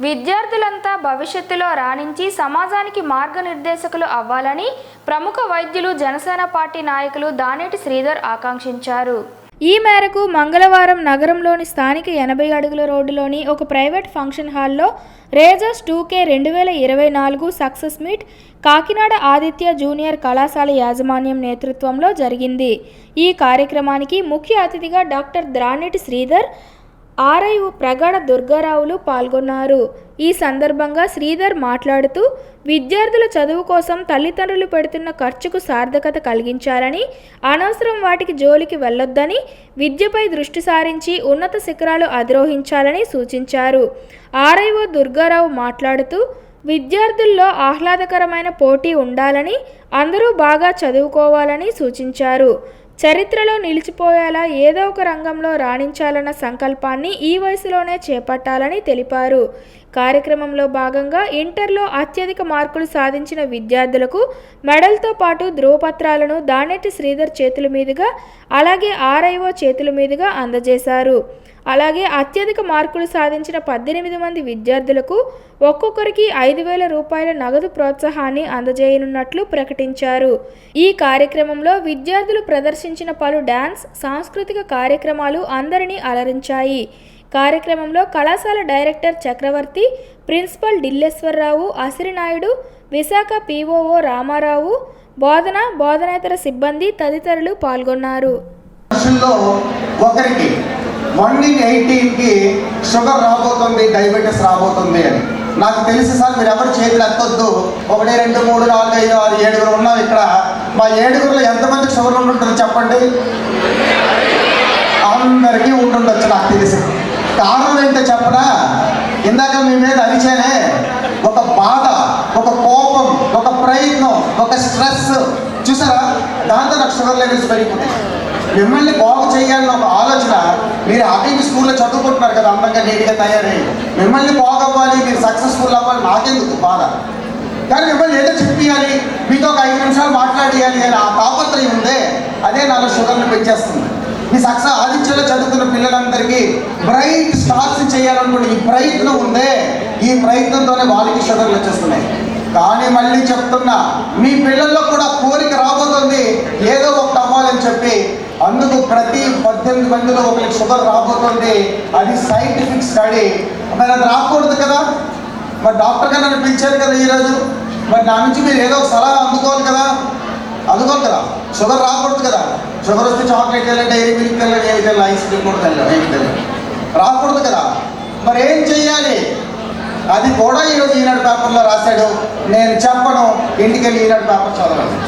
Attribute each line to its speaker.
Speaker 1: విద్యార్థులంతా భవిష్యత్తులో రాణించి సమాజానికి మార్గనిర్దేశకులు అవ్వాలని ప్రముఖ వైద్యులు జనసేన పార్టీ నాయకులు దానేటి శ్రీధర్ ఆకాంక్షించారు. ఈ మేరకు మంగళవారం నగరంలోని స్థానిక 80 అడుగుల రోడ్డులోని ఒక ప్రైవేట్ ఫంక్షన్ హాల్లో razor's 2K 2024 success meet Kakinada Aditya junior కళాశాల యాజమాన్యం నేతృత్వంలో జరిగింది. ఈ కార్యక్రమానికి ముఖ్య అతిథిగా డాక్టర్ దానేటి శ్రీధర్, ఆర్ఐఓ ప్రగాఢ దుర్గారావులు పాల్గొన్నారు. ఈ సందర్భంగా శ్రీధర్ మాట్లాడుతూ విద్యార్థుల చదువు కోసం తల్లిదండ్రులు పెడుతున్న ఖర్చుకు సార్థకత కలిగించాలని, అనవసరం వాటికి జోలికి వెళ్లొద్దని, విద్యపై దృష్టి సారించి ఉన్నత శిఖరాలు అధిరోహించాలని సూచించారు. ఆర్ఐఓ దుర్గారావు మాట్లాడుతూ విద్యార్థుల్లో ఆహ్లాదకరమైన పోటీ ఉండాలని, అందరూ బాగా చదువుకోవాలని సూచించారు. చరిత్రలో నిలిచిపోయేలా ఏదో ఒక రంగంలో రాణించాలన్న సంకల్పాన్ని ఈ వయసులోనే చేపట్టాలని తెలిపారు. కార్యక్రమంలో భాగంగా ఇంటర్లో అత్యధిక మార్కులు సాధించిన విద్యార్థులకు మెడల్తో పాటు ధృవపత్రాలను దానేటి శ్రీధర్ చేతుల మీదుగా, అలాగే ఆర్ఐఓ చేతుల మీదుగా అందజేశారు. అలాగే అత్యధిక మార్కులు సాధించిన 18 మంది విద్యార్థులకు ఒక్కొక్కరికి 5,000 రూపాయల నగదు ప్రోత్సాహాన్ని అందజేయనున్నట్లు ప్రకటించారు. ఈ కార్యక్రమంలో విద్యార్థులు ప్రదర్శించిన పలు డాన్స్, సాంస్కృతిక కార్యక్రమాలు అందరినీ అలరించాయి. కార్యక్రమంలో కళాశాల డైరెక్టర్ చక్రవర్తి, ప్రిన్సిపల్ ఢిల్లేశ్వరరావు, అసిరినాయుడు, విశాఖ పిఓఓ రామారావు, బోధనేతర సిబ్బంది తదితరులు పాల్గొన్నారు.
Speaker 2: 1/18కి షుగర్ రాబోతుంది, డయాబెటీస్ రాబోతుంది అని నాకు తెలిసి సార్ మీరు ఎవరు చేతులు ఎత్తొద్దు. 1, 2, 3, 4, 5, 6, 7 ఉన్నాం ఇక్కడ. మా 7 ఎంతమందికి షుగర్ ఉంటుందో చెప్పండి. అందరికీ ఉంటుండొచ్చు నాకు తెలిసి. కారణం ఏంటో చెప్పడా? ఇందాక మీ మీద అరిచానే, ఒక బాధ, ఒక కోపం, ఒక ప్రయత్నం, ఒక స్ట్రెస్ చూసారా, దాంతో నాకు షుగర్ లెవెల్స్ పెరిగిపోతాయి. మిమ్మల్ని బాగు చేయాలని ఒక ఆలోచన. మీరు హ్యాపీగా స్కూల్లో చదువుకుంటున్నారు కదా, అందంగా నీట్గా తయారయ్యి. మిమ్మల్ని బాగవ్వాలి, మీరు సక్సెస్ఫుల్ అవ్వాలి, నాకెందుకు బాధ. కానీ మిమ్మల్ని ఏదో చెప్పియాలి, మీతో ఒక 5 నిమిషాలు మాట్లాడియాలి అని ఆ తాపత్రయం ఉందే, అదే నాలో షుగర్ని పెంచేస్తుంది. మీ సక్సెస్ ఆదిత్యలో చదువుకున్న పిల్లలందరికీ బ్రైట్ స్టార్స్ చేయాలనుకుంటే ఈ ప్రయత్నం ఉందే, ఈ ప్రయత్నంతోనే వాళ్ళకి షుగర్లు వచ్చేస్తున్నాయి. కానీ మళ్ళీ చెప్తున్నా, మీ పిల్లల్లో కూడా కోరిక రాబోతుంది ఏదో ఒకటి అవ్వాలని చెప్పి. అందుకు ప్రతి 18 మందిలో ఒకరికి షుగర్ రాబోతుంది. అది సైంటిఫిక్ స్టడీ. మరి అది రాకూడదు కదా. మరి డాక్టర్ గారు నన్ను పిలిచారు కదా ఈరోజు. మరి నా నుంచి మీరు ఏదో ఒక సలహా అందుకోవాలి కదా. షుగర్ రాకూడదు కదా. షుగర్ వస్తే చాక్లెట్ వెళ్ళండి, డైరీ మిల్క్ వెళ్ళండి, ఏమి తెల్ల, ఐస్ క్రీమ్ కూడా వెళ్ళాం, ఏమి తెల్ల, రాకూడదు కదా. మరి ఏం చెయ్యాలి? అది కూడా ఈరోజు ఈనాడు పేపర్లో రాశాడు. నేను చెప్పను, ఇంటికి వెళ్ళి ఈనాడు పేపర్ చదవాలి.